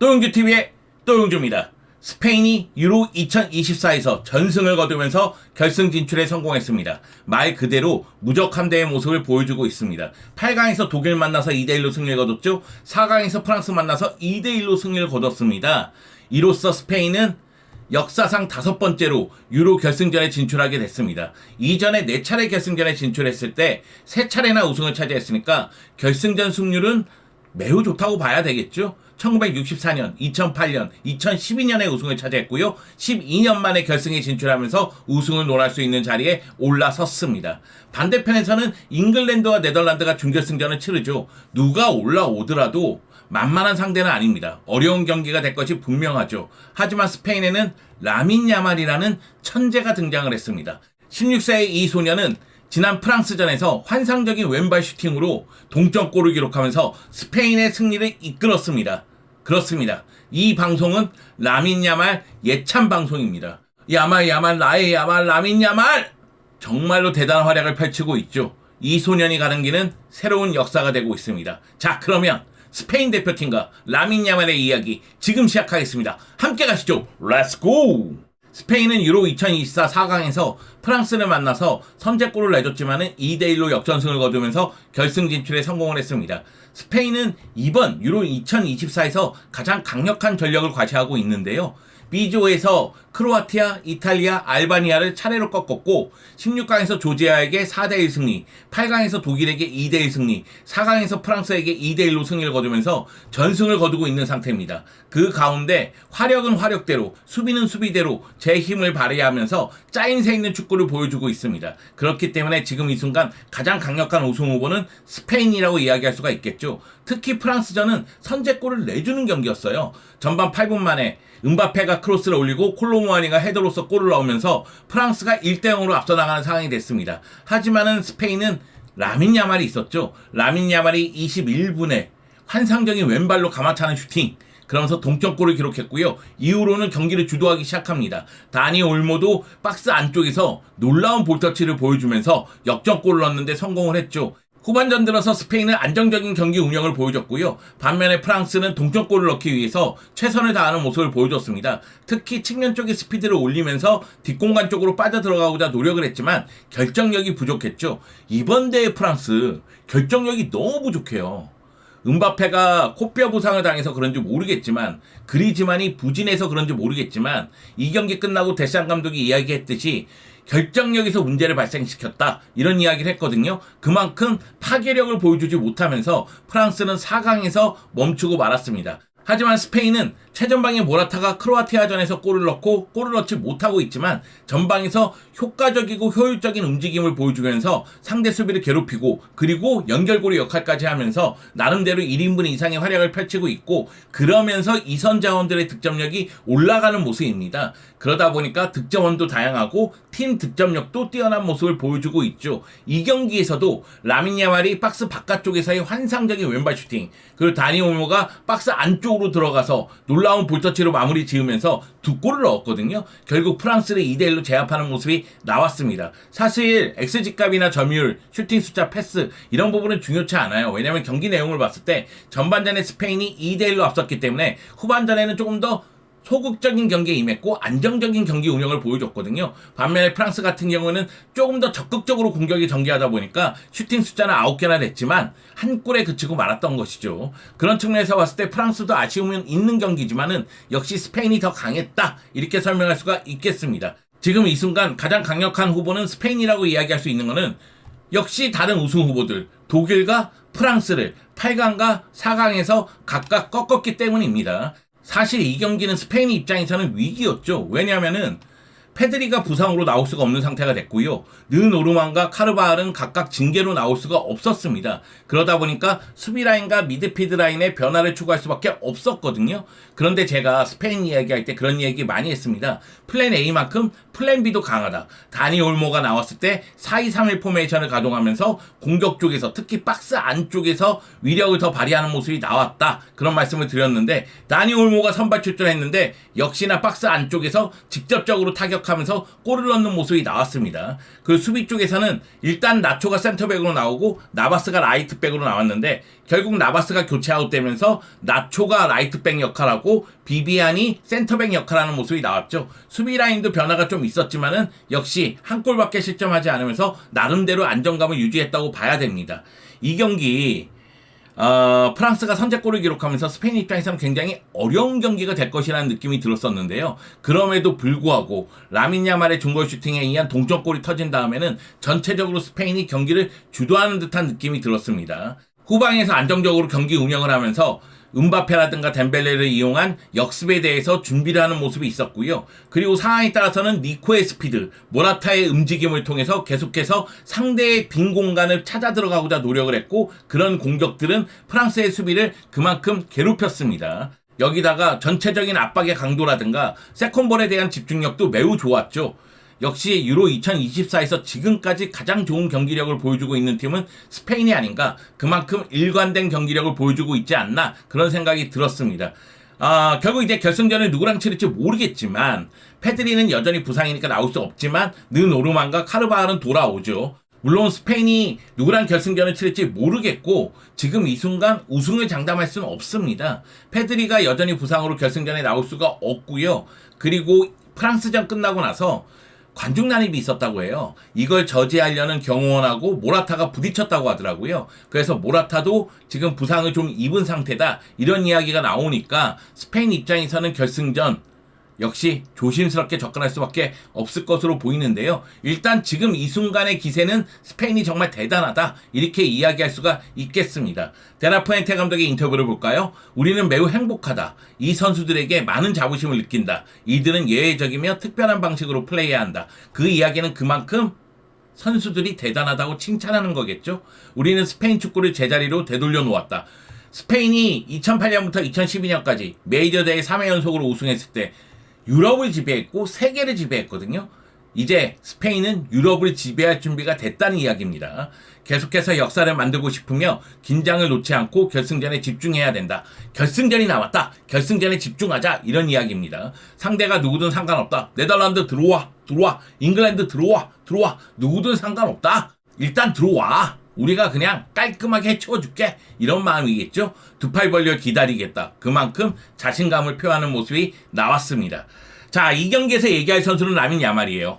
또용주TV의 또용주입니다. 스페인이 유로 2024에서 전승을 거두면서 결승 진출에 성공했습니다. 말 그대로 무적함대의 모습을 보여주고 있습니다. 8강에서 독일 만나서 2대1로 승리를 거뒀죠. 4강에서 프랑스 만나서 2대1로 승리를 거뒀습니다. 이로써 스페인은 역사상 5번째로 유로 결승전에 진출하게 됐습니다. 이전에 4차례 결승전에 진출했을 때 3차례나 우승을 차지했으니까 결승전 승률은 매우 좋다고 봐야 되겠죠. 1964년, 2008년, 2012년에 우승을 차지했고요. 12년 만에 결승에 진출하면서 우승을 논할 수 있는 자리에 올라섰습니다. 반대편에서는 잉글랜드와 네덜란드가 준결승전을 치르죠. 누가 올라오더라도 만만한 상대는 아닙니다. 어려운 경기가 될 것이 분명하죠. 하지만 스페인에는 라민 야말이라는 천재가 등장을 했습니다. 16세의 이 소녀는 지난 프랑스전에서 환상적인 왼발 슈팅으로 동점골을 기록하면서 스페인의 승리를 이끌었습니다. 그렇습니다. 이 방송은 라민 야말 예찬 방송입니다. 야말 나의 야말 라민 야말! 정말로 대단한 활약을 펼치고 있죠. 이 소년이 가는 길은 새로운 역사가 되고 있습니다. 자, 그러면 스페인 대표팀과 라민 야말의 이야기 지금 시작하겠습니다. 함께 가시죠. 렛츠고! 스페인은 유로 2024 4강에서 프랑스를 만나서 선제골을 내줬지만은 2대1로 역전승을 거두면서 결승 진출에 성공을 했습니다. 스페인은 이번 유로 2024에서 가장 강력한 전력을 과시하고 있는데요. B조에서 크로아티아, 이탈리아, 알바니아를 차례로 꺾었고 16강에서 조지아에게 4대1 승리, 8강에서 독일에게 2대1 승리, 4강에서 프랑스에게 2대1로 승리를 거두면서 전승을 거두고 있는 상태입니다. 그 가운데 화력은 화력대로, 수비는 수비대로 제 힘을 발휘하면서 짜임새 있는 축구를 보여주고 있습니다. 그렇기 때문에 지금 이 순간 가장 강력한 우승 후보는 스페인이라고 이야기할 수가 있겠죠. 특히 프랑스전은 선제골을 내주는 경기였어요. 전반 8분 만에 음바페가 크로스를 올리고 콜로무아니가 헤더로서 골을 넣으면서 프랑스가 1대0으로 앞서 나가는 상황이 됐습니다. 하지만은 스페인은 라민 야말이 있었죠. 라민 야말이 21분에 환상적인 왼발로 가마차는 슈팅, 그러면서 동점골을 기록했고요. 이후로는 경기를 주도하기 시작합니다. 다니 올모도 박스 안쪽에서 놀라운 볼터치를 보여주면서 역전골을 넣는데 성공을 했죠. 후반전 들어서 스페인은 안정적인 경기 운영을 보여줬고요. 반면에 프랑스는 동점골을 넣기 위해서 최선을 다하는 모습을 보여줬습니다. 특히 측면 쪽의 스피드를 올리면서 뒷공간 쪽으로 빠져들어가고자 노력을 했지만 결정력이 부족했죠. 이번 대회 프랑스 결정력이 너무 부족해요. 음바페가 코뼈 부상을 당해서 그런지 모르겠지만, 그리즈만이 부진해서 그런지 모르겠지만, 이 경기 끝나고 데시안 감독이 이야기했듯이 결정력에서 문제를 발생시켰다, 이런 이야기를 했거든요. 그만큼 파괴력을 보여주지 못하면서 프랑스는 4강에서 멈추고 말았습니다. 하지만 스페인은 최전방의 모라타가 크로아티아전에서 골을 넣고 골을 넣지 못하고 있지만 전방에서 효과적이고 효율적인 움직임을 보여주면서 상대 수비를 괴롭히고 그리고 연결고리 역할까지 하면서 나름대로 1인분 이상의 활약을 펼치고 있고, 그러면서 이선 자원들의 득점력이 올라가는 모습입니다. 그러다 보니까 득점원도 다양하고 팀 득점력도 뛰어난 모습을 보여주고 있죠. 이 경기에서도 라민 야말이 박스 바깥쪽에서의 환상적인 왼발 슈팅, 그리고 다니 올모가 박스 안쪽으로 들어가서 놀라운 볼터치로 마무리 지으면서 2골을 넣었거든요. 결국 프랑스를 2대1로 제압하는 모습이 나왔습니다. 사실 XG값이나 점유율, 슈팅 숫자, 패스 이런 부분은 중요치 않아요. 왜냐하면 경기 내용을 봤을 때 전반전에 스페인이 2대1로 앞섰기 때문에 후반전에는 조금 더 소극적인 경기에 임했고 안정적인 경기 운영을 보여줬거든요. 반면에 프랑스 같은 경우는 조금 더 적극적으로 공격이 전개하다 보니까 슈팅 숫자는 9개나 됐지만 한 골에 그치고 말았던 것이죠. 그런 측면에서 봤을 때 프랑스도 아쉬움은 있는 경기지만은 역시 스페인이 더 강했다, 이렇게 설명할 수가 있겠습니다. 지금 이 순간 가장 강력한 후보는 스페인이라고 이야기할 수 있는 것은 역시 다른 우승 후보들 독일과 프랑스를 8강과 4강에서 각각 꺾었기 때문입니다. 사실 이 경기는 스페인 입장에서는 위기였죠. 왜냐하면은 페드리가 부상으로 나올 수가 없는 상태가 됐고요. 르노르만과 카르바알은 각각 징계로 나올 수가 없었습니다. 그러다 보니까 수비 라인과 미드필드 라인의 변화를 추구할 수밖에 없었거든요. 그런데 제가 스페인 이야기할 때 그런 이야기 많이 했습니다. 플랜 A만큼 플랜 B도 강하다. 다니 올모가 나왔을 때 4-2-3-1 포메이션을 가동하면서 공격 쪽에서, 특히 박스 안쪽에서 위력을 더 발휘하는 모습이 나왔다, 그런 말씀을 드렸는데, 다니 올모가 선발 출전했는데 역시나 박스 안쪽에서 직접적으로 타격 공격하면서 골을 넣는 모습이 나왔습니다. 그 수비 쪽에서는 일단 나초가 센터백으로 나오고 나바스가 라이트백으로 나왔는데 결국 나바스가 교체 아웃되면서 나초가 라이트백 역할하고 비비안이 센터백 역할하는 모습이 나왔죠. 수비 라인도 변화가 좀 있었지만은 역시 한 골밖에 실점하지 않으면서 나름대로 안정감을 유지했다고 봐야 됩니다. 이 경기 프랑스가 선제골을 기록하면서 스페인 입장에서는 굉장히 어려운 경기가 될 것이라는 느낌이 들었었는데요. 그럼에도 불구하고 라민 야말의 중거리 슈팅에 의한 동점골이 터진 다음에는 전체적으로 스페인이 경기를 주도하는 듯한 느낌이 들었습니다. 후방에서 안정적으로 경기 운영을 하면서 음바페라든가 덴벨레를 이용한 역습에 대해서 준비를 하는 모습이 있었고요. 그리고 상황에 따라서는 니코의 스피드, 모라타의 움직임을 통해서 계속해서 상대의 빈 공간을 찾아 들어가고자 노력을 했고 그런 공격들은 프랑스의 수비를 그만큼 괴롭혔습니다. 여기다가 전체적인 압박의 강도라든가 세컨볼에 대한 집중력도 매우 좋았죠. 역시 유로 2024에서 지금까지 가장 좋은 경기력을 보여주고 있는 팀은 스페인이 아닌가, 그만큼 일관된 경기력을 보여주고 있지 않나 그런 생각이 들었습니다. 결국 이제 결승전을 누구랑 치를지 모르겠지만 페드리는 여전히 부상이니까 나올 수 없지만 느노르만과 카르바할은 돌아오죠. 물론 스페인이 누구랑 결승전을 치를지 모르겠고 지금 이 순간 우승을 장담할 수는 없습니다. 페드리가 여전히 부상으로 결승전에 나올 수가 없고요. 그리고 프랑스전 끝나고 나서 관중 난입이 있었다고 해요. 이걸 저지하려는 경호원하고 모라타가 부딪혔다고 하더라고요. 그래서 모라타도 지금 부상을 좀 입은 상태다, 이런 이야기가 나오니까 스페인 입장에서는 결승전 역시 조심스럽게 접근할 수밖에 없을 것으로 보이는데요. 일단 지금 이 순간의 기세는 스페인이 정말 대단하다, 이렇게 이야기할 수가 있겠습니다. 데라푸엔테 감독의 인터뷰를 볼까요? 우리는 매우 행복하다. 이 선수들에게 많은 자부심을 느낀다. 이들은 예외적이며 특별한 방식으로 플레이해야 한다. 그 이야기는 그만큼 선수들이 대단하다고 칭찬하는 거겠죠. 우리는 스페인 축구를 제자리로 되돌려 놓았다. 스페인이 2008년부터 2012년까지 메이저 대회 3회 연속으로 우승했을 때 유럽을 지배했고 세계를 지배했거든요. 이제 스페인은 유럽을 지배할 준비가 됐다는 이야기입니다. 계속해서 역사를 만들고 싶으며 긴장을 놓지 않고 결승전에 집중해야 된다. 결승전이 남았다. 결승전에 집중하자, 이런 이야기입니다. 상대가 누구든 상관없다. 네덜란드 들어와. 잉글랜드 들어와. 누구든 상관없다. 일단 들어와. 우리가 그냥 깔끔하게 해치워줄게, 이런 마음이겠죠. 두 팔 벌려 기다리겠다. 그만큼 자신감을 표하는 모습이 나왔습니다. 자, 이 경기에서 얘기할 선수는 라민 야말이에요.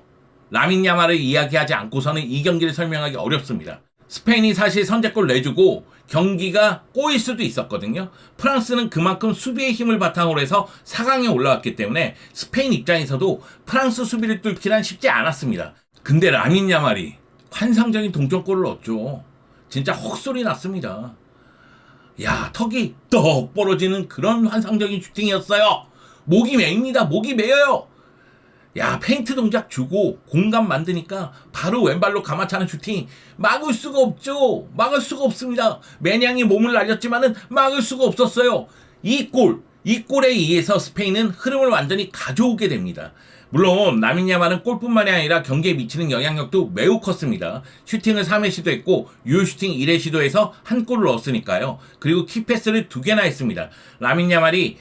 라민 야말을 이야기하지 않고서는 이 경기를 설명하기 어렵습니다. 스페인이 사실 선제골 내주고 경기가 꼬일 수도 있었거든요. 프랑스는 그만큼 수비의 힘을 바탕으로 해서 4강에 올라왔기 때문에 스페인 입장에서도 프랑스 수비를 뚫기란 쉽지 않았습니다. 근데 라민 야말이 환상적인 동점골을 넣었죠. 진짜 헛소리 났습니다. 야, 턱이 떡 벌어지는 그런 환상적인 슈팅이었어요. 목이 메입니다. 목이 메여요. 야, 페인트 동작 주고 공간 만드니까 바로 왼발로 감아차는 슈팅. 막을 수가 없죠. 막을 수가 없습니다. 매냥이 몸을 날렸지만은 막을 수가 없었어요. 이 골에 의해서 스페인은 흐름을 완전히 가져오게 됩니다. 물론 라민 야말은 골뿐만이 아니라 경기에 미치는 영향력도 매우 컸습니다. 슈팅을 3회 시도했고 유효 슈팅 1회 시도해서 한 골을 넣었으니까요. 그리고 키패스를 2개나 했습니다. 라민 야말이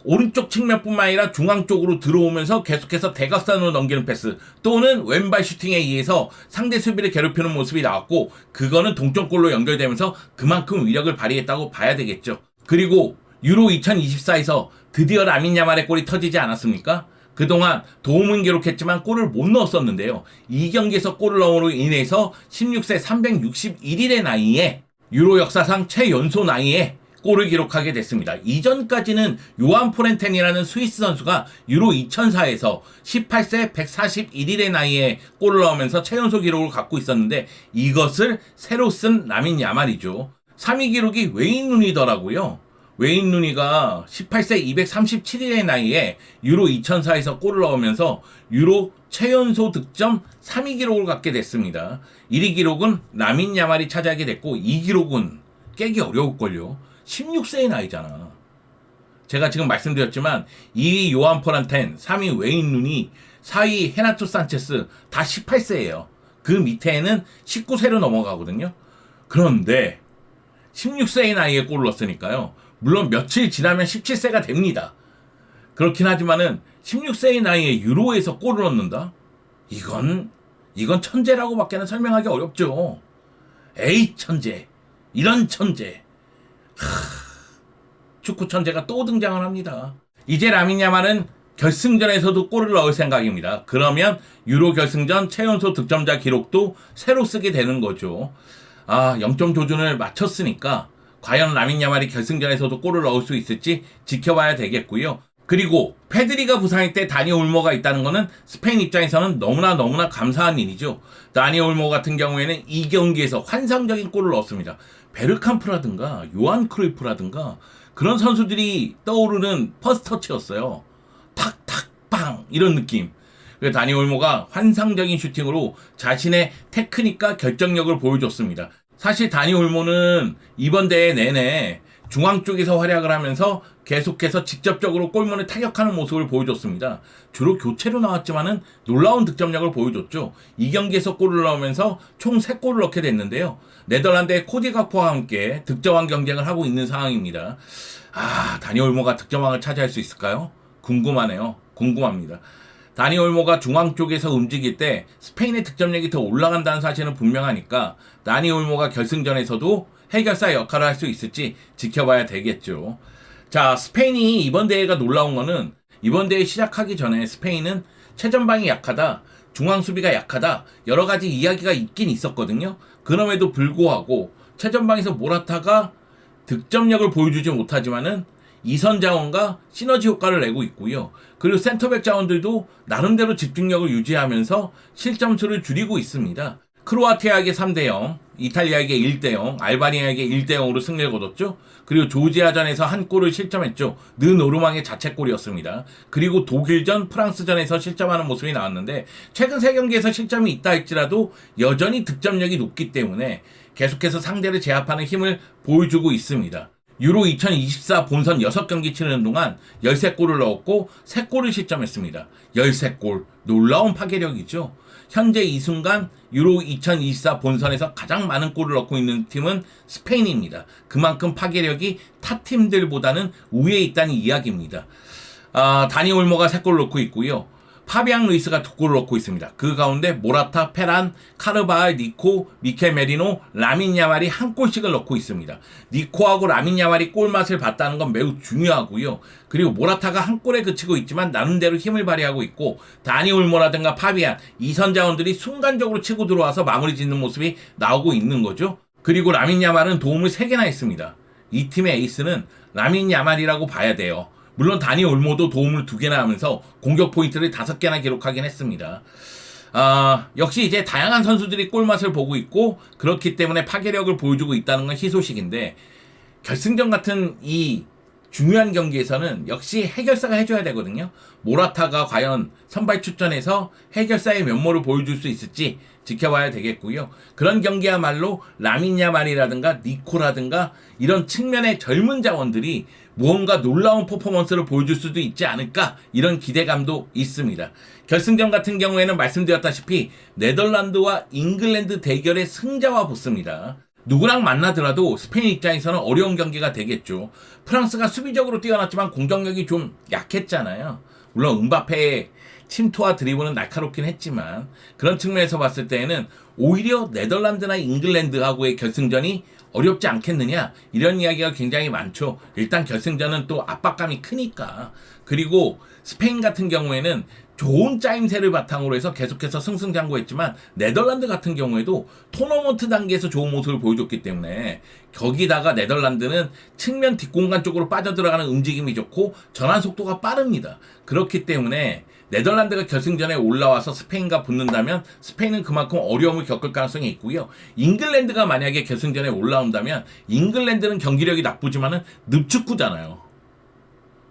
오른쪽 측면뿐만 아니라 중앙 쪽으로 들어오면서 계속해서 대각선으로 넘기는 패스 또는 왼발 슈팅에 의해서 상대 수비를 괴롭히는 모습이 나왔고 그거는 동점골로 연결되면서 그만큼 위력을 발휘했다고 봐야 되겠죠. 그리고 유로 2024에서 드디어 라민 야말의 골이 터지지 않았습니까? 그동안 도움은 기록했지만 골을 못 넣었었는데요. 이 경기에서 골을 넣음으로 인해서 16세 361일의 나이에 유로 역사상 최연소 나이에 골을 기록하게 됐습니다. 이전까지는 요한 포렌텐이라는 스위스 선수가 유로 2004에서 18세 141일의 나이에 골을 넣으면서 최연소 기록을 갖고 있었는데 이것을 새로 쓴 라민 야말이죠. 3위 기록이 웨인 루니더라고요. 웨인 루니가 18세 237일의 나이에 유로 2004에서 골을 넣으면서 유로 최연소 득점 3위 기록을 갖게 됐습니다. 1위 기록은 라민 야말이 차지하게 됐고 2위 기록은 깨기 어려울걸요. 16세의 나이잖아. 제가 지금 말씀드렸지만 2위 요한 포란텐, 3위 웨인 루니, 4위 헤나토 산체스 다 18세예요. 그 밑에는 19세로 넘어가거든요. 그런데 16세의 나이에 골을 넣었으니까요. 물론 며칠 지나면 17세가 됩니다. 그렇긴 하지만은 16세의 나이에 유로에서 골을 넣는다? 이건 천재라고밖에는 설명하기 어렵죠. 에이 천재, 이런 천재. 축구 천재가 또 등장을 합니다. 이제 라민 야말은 결승전에서도 골을 넣을 생각입니다. 그러면 유로 결승전 최연소 득점자 기록도 새로 쓰게 되는 거죠. 0점 조준을 맞췄으니까 과연 라민 야말이 결승전에서도 골을 넣을 수 있을지 지켜봐야 되겠고요. 그리고 페드리가 부상일 때 다니 올모가 있다는 것은 스페인 입장에서는 너무나 감사한 일이죠. 다니 올모 같은 경우에는 이 경기에서 환상적인 골을 넣었습니다. 베르캄프라든가 요한 크루이프라든가 그런 선수들이 떠오르는 퍼스터치였어요. 탁탁빵 이런 느낌. 다니 올모가 환상적인 슈팅으로 자신의 테크닉과 결정력을 보여줬습니다. 사실 다니 올모는 이번 대회 내내 중앙 쪽에서 활약을 하면서 계속해서 직접적으로 골문을 타격하는 모습을 보여줬습니다. 주로 교체로 나왔지만은 놀라운 득점력을 보여줬죠. 이 경기에서 골을 넣으면서 총 3골을 넣게 됐는데요. 네덜란드의 코디 가포와 함께 득점왕 경쟁을 하고 있는 상황입니다. 다니 올모가 득점왕을 차지할 수 있을까요? 궁금하네요. 궁금합니다. 다니 올모가 중앙 쪽에서 움직일 때 스페인의 득점력이 더 올라간다는 사실은 분명하니까 다니 올모가 결승전에서도 해결사 역할을 할 수 있을지 지켜봐야 되겠죠. 자, 스페인이 이번 대회가 놀라운 거는 이번 대회 시작하기 전에 스페인은 최전방이 약하다, 중앙 수비가 약하다 여러 가지 이야기가 있긴 있었거든요. 그럼에도 불구하고 최전방에서 모라타가 득점력을 보여주지 못하지만은 이선 자원과 시너지 효과를 내고 있고요. 그리고 센터백 자원들도 나름대로 집중력을 유지하면서 실점수를 줄이고 있습니다. 크로아티아에게 3대0, 이탈리아에게 1대0, 알바니아에게 1대0으로 승리를 거뒀죠. 그리고 조지아전에서 한 골을 실점했죠. 느노르망의 자책골이었습니다. 그리고 독일전, 프랑스전에서 실점하는 모습이 나왔는데 최근 3경기에서 실점이 있다 할지라도 여전히 득점력이 높기 때문에 계속해서 상대를 제압하는 힘을 보여주고 있습니다. 유로 2024 본선 6경기 치르는 동안 13골을 넣었고 3골을 실점했습니다. 13골, 놀라운 파괴력이죠. 현재 이 순간 유로 2024 본선에서 가장 많은 골을 넣고 있는 팀은 스페인입니다. 그만큼 파괴력이 타 팀들보다는 우위에 있다는 이야기입니다. 다니 올모가 3골을 넣고 있고요. 파비앙 루이스가 2골을 넣고 있습니다. 그 가운데 모라타, 페란, 카르바알, 니코, 미켈 메리노, 라민 야말이 1골씩을 넣고 있습니다. 니코하고 라민 야말이 골맛을 봤다는 건 매우 중요하고요. 그리고 모라타가 1골에 그치고 있지만 나름대로 힘을 발휘하고 있고 다니 올모라든가 파비앙, 이선 자원들이 순간적으로 치고 들어와서 마무리 짓는 모습이 나오고 있는 거죠. 그리고 라민 야말은 도움을 3개나 했습니다. 이 팀의 에이스는 라민 야말이라고 봐야 돼요. 물론 다니 올모도 도움을 2개나 하면서 공격 포인트를 5개나 기록하긴 했습니다. 역시 이제 다양한 선수들이 골맛을 보고 있고 그렇기 때문에 파괴력을 보여주고 있다는 건 희소식인데 결승전 같은 이 중요한 경기에서는 역시 해결사가 해줘야 되거든요. 모라타가 과연 선발 출전해서 해결사의 면모를 보여줄 수 있을지 지켜봐야 되겠고요. 그런 경기야말로 라민 야말이라든가 니코라든가 이런 측면의 젊은 자원들이 무언가 놀라운 퍼포먼스를 보여줄 수도 있지 않을까 이런 기대감도 있습니다. 결승전 같은 경우에는 말씀드렸다시피 네덜란드와 잉글랜드 대결의 승자와 붙습니다. 누구랑 만나더라도 스페인 입장에서는 어려운 경기가 되겠죠. 프랑스가 수비적으로 뛰어났지만 공격력이 좀 약했잖아요. 물론 음바페의 침투와 드리블은 날카롭긴 했지만 그런 측면에서 봤을 때에는 오히려 네덜란드나 잉글랜드하고의 결승전이 어렵지 않겠느냐 이런 이야기가 굉장히 많죠. 일단 결승전은 또 압박감이 크니까. 그리고 스페인 같은 경우에는 좋은 짜임새를 바탕으로 해서 계속해서 승승장구했지만 네덜란드 같은 경우에도 토너먼트 단계에서 좋은 모습을 보여줬기 때문에 거기다가 네덜란드는 측면 뒷공간 쪽으로 빠져들어가는 움직임이 좋고 전환 속도가 빠릅니다. 그렇기 때문에 네덜란드가 결승전에 올라와서 스페인과 붙는다면 스페인은 그만큼 어려움을 겪을 가능성이 있고요. 잉글랜드가 만약에 결승전에 올라온다면 잉글랜드는 경기력이 나쁘지만은 늪축구잖아요.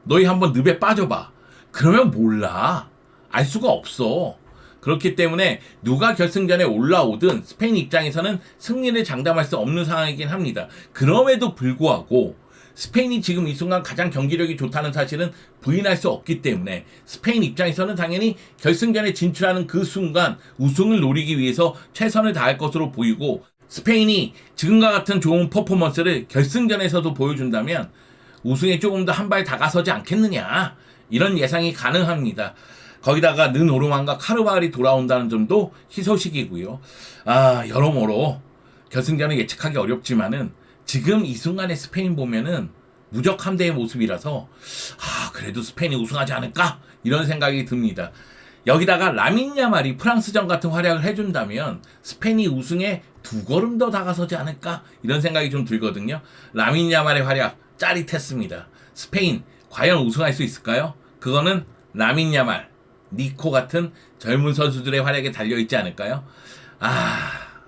너희 한번 늪에 빠져봐. 그러면 몰라. 알 수가 없어. 그렇기 때문에 누가 결승전에 올라오든 스페인 입장에서는 승리를 장담할 수 없는 상황이긴 합니다. 그럼에도 불구하고 스페인이 지금 이 순간 가장 경기력이 좋다는 사실은 부인할 수 없기 때문에 스페인 입장에서는 당연히 결승전에 진출하는 그 순간 우승을 노리기 위해서 최선을 다할 것으로 보이고 스페인이 지금과 같은 좋은 퍼포먼스를 결승전에서도 보여준다면 우승에 조금 더 한 발 다가서지 않겠느냐 이런 예상이 가능합니다. 거기다가 느노르만과 카르바알이 돌아온다는 점도 희소식이고요. 여러모로 결승전을 예측하기 어렵지만은 지금 이 순간의 스페인 보면은 무적 함대의 모습이라서 그래도 스페인이 우승하지 않을까? 이런 생각이 듭니다. 여기다가 라민 야말이 프랑스전 같은 활약을 해준다면 스페인이 우승에 두 걸음 더 다가서지 않을까? 이런 생각이 좀 들거든요. 라민 야말의 활약 짜릿했습니다. 스페인 과연 우승할 수 있을까요? 그거는 라민 야말, 니코 같은 젊은 선수들의 활약에 달려있지 않을까요?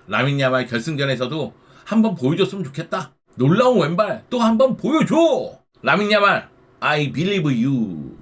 라민 야말 결승전에서도 한번 보여줬으면 좋겠다. 놀라운 왼발 또 한번 보여줘. 라민 야말, I believe you.